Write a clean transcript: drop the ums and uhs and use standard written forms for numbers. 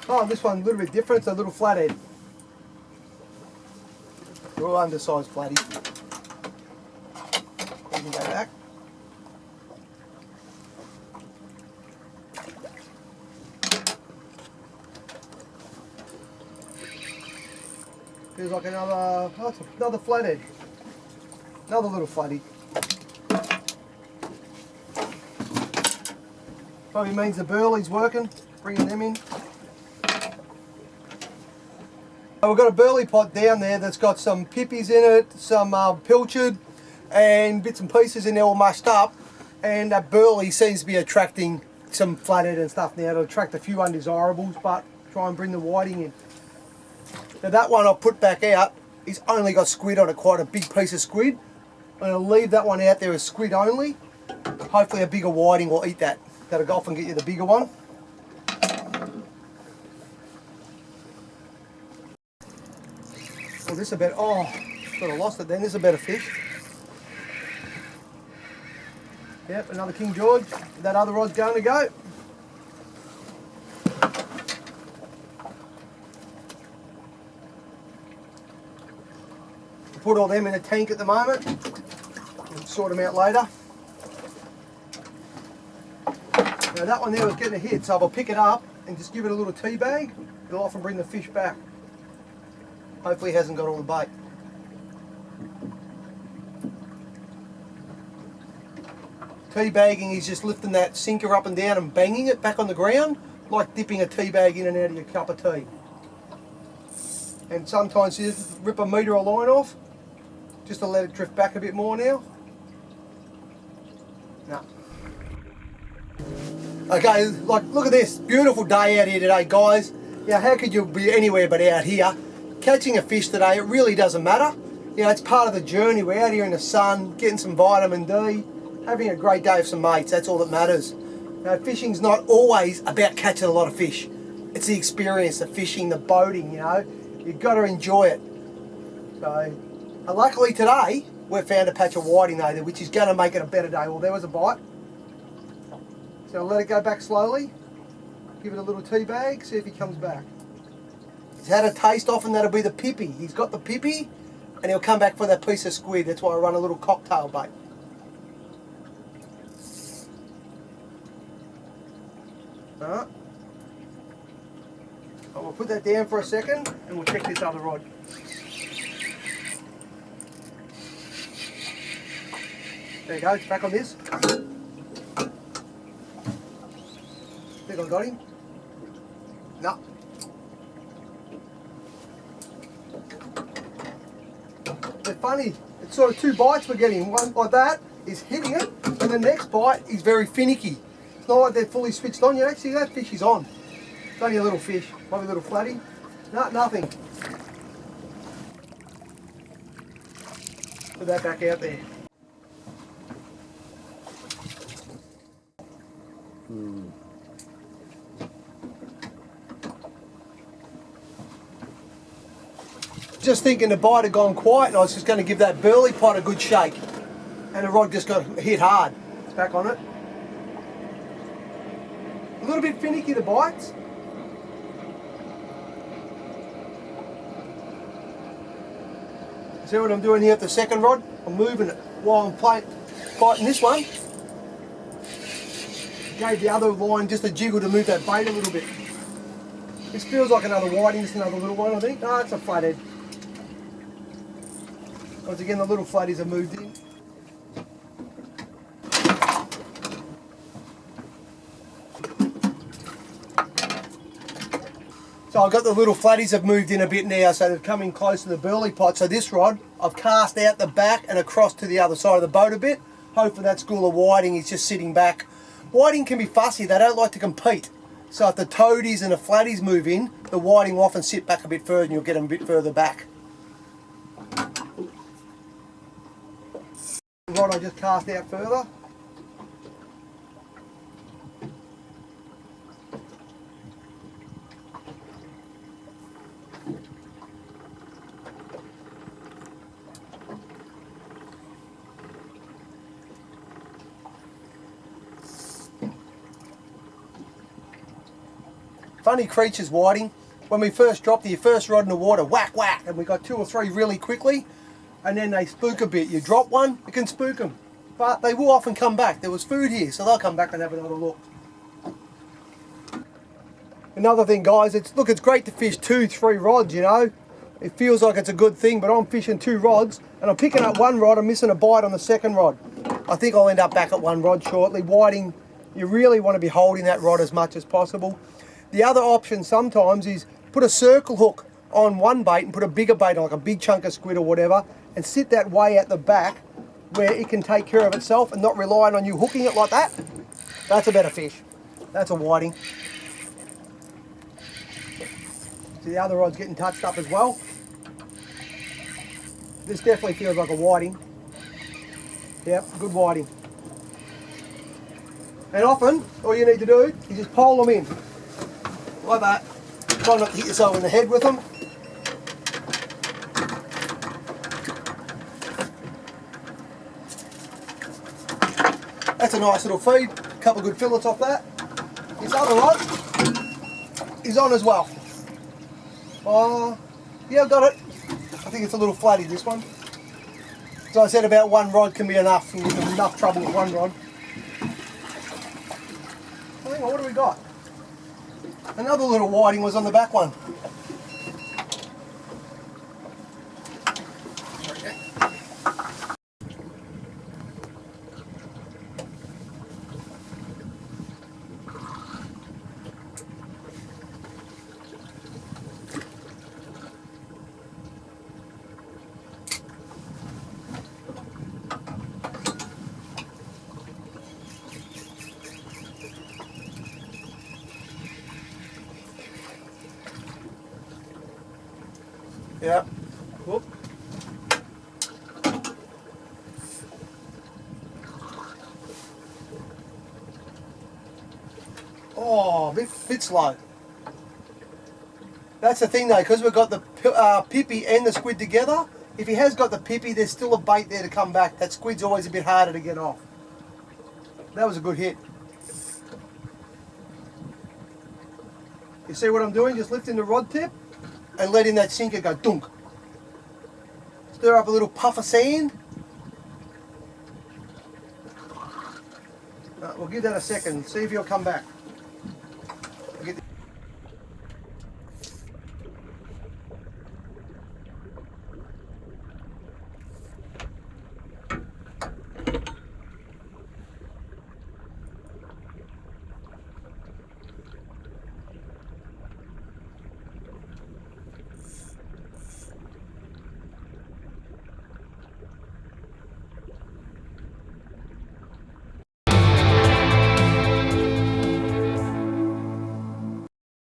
Oh, this one's a little bit different. It's a little flathead. They're all undersized flatties. You can go back. Feels like another, oh, it's another flathead. Another little flatty. Probably means the Burley's working, bringing them in. We've got a Burley pot down there that's got some pippies in it, some pilchard, and bits and pieces in there all mushed up. And that Burley seems to be attracting some flathead and stuff now to attract a few undesirables, but try and bring the whiting in. Now that one I'll put back out. He's only got squid on it, quite a big piece of squid. I'm going to leave that one out there as squid only. Hopefully a bigger whiting will eat that. That'll often get you the bigger one. Oh, this is a better, oh, sort of lost it then. This is a better fish. Yep, another King George. That other rod's going to go. Put all them in a tank at the moment. We'll sort them out later. Now that one there was getting a hit, so I'll pick it up and just give it a little tea bag. It'll often bring the fish back. Hopefully he hasn't got all the bait. Tea bagging is just lifting that sinker up and down and banging it back on the ground, like dipping a tea bag in and out of your cup of tea. And sometimes you just rip a metre of line off, just to let it drift back a bit more now. No. Okay, like look at this, beautiful day out here today, guys. Yeah, how could you be anywhere but out here? Catching a fish today, it really doesn't matter. You know, it's part of the journey. We're out here in the sun, getting some vitamin D, having a great day with some mates, that's all that matters. Now, fishing's not always about catching a lot of fish. It's the experience, the fishing, the boating, you know. You've got to enjoy it. So, luckily today, we've found a patch of whiting though, which is going to make it a better day. Well, there was a bite. So I'll let it go back slowly. Give it a little tea bag, see if he comes back. He's had a taste off and that'll be the pippy. He's got the pippy and he'll come back for that piece of squid. That's why I run a little cocktail bait. Alright. I will put that down for a second and we'll check this other rod. There you go, it's back on this. Think I got him? No. They're funny. It's sort of two bites we're getting. One like that is hitting it, and the next bite is very finicky. It's not like they're fully switched on. You actually, that fish is on. It's only a little fish, probably a little flatty. No, nothing. Put that back out there. Just thinking the bite had gone quiet and I was just going to give that Burley pot a good shake. And the rod just got hit hard. It's back on it. A little bit finicky, the bites. See what I'm doing here at the second rod? I'm moving it while I'm fighting this one. Gave the other line just a jiggle to move that bait a little bit. This feels like another whiting, just another little one I think. No, it's a flathead. Once again, the little flatties have moved in. So I've got the little flatties have moved in a bit now, so they've come in close to the Burley pot. So this rod, I've cast out the back and across to the other side of the boat a bit. Hopefully that school of whiting is just sitting back. Whiting can be fussy, they don't like to compete. So if the toadies and the flatties move in, the whiting will often sit back a bit further and you'll get them a bit further back. The rod I just cast out further. Funny creatures, whiting. When we first dropped your first rod in the water, whack, whack, and we got 2 or 3 really quickly, and then they spook a bit. You drop one, it can spook them. But they will often come back. There was food here, so they'll come back and have another look. Another thing, guys, it's great to fish 2, 3 rods, you know. It feels like it's a good thing, but I'm fishing 2 rods, and I'm picking up 1 rod, I'm missing a bite on the second rod. I think I'll end up back at 1 rod shortly. Whiting, you really want to be holding that rod as much as possible. The other option sometimes is put a circle hook on one bait and put a bigger bait on, like a big chunk of squid or whatever, and sit that way at the back where it can take care of itself and not relying on you hooking it like that. That's a better fish. That's a whiting. See, the other rod's getting touched up as well. This definitely feels like a whiting. Yep, good whiting. And often, all you need to do is just pole them in. Like that. Try not to hit yourself in the head with them. That's a nice little feed. A couple of good fillets off that. This other rod is on as well. Yeah, I've got it. I think it's a little flatty, this one. So I said about 1 rod can be enough. You get enough trouble with 1 rod. Hang on, what do we got? Another little whiting was on the back one. Yeah. Whoop. Oh, bit slow. That's the thing though, because we've got the pippy and the squid together. If he has got the pippy, there's still a bait there to come back. That squid's always a bit harder to get off. That was a good hit. You see what I'm doing? Just lifting the rod tip and letting that sinker go dunk. Stir up a little puff of sand. We'll give that a second, see if he'll come back.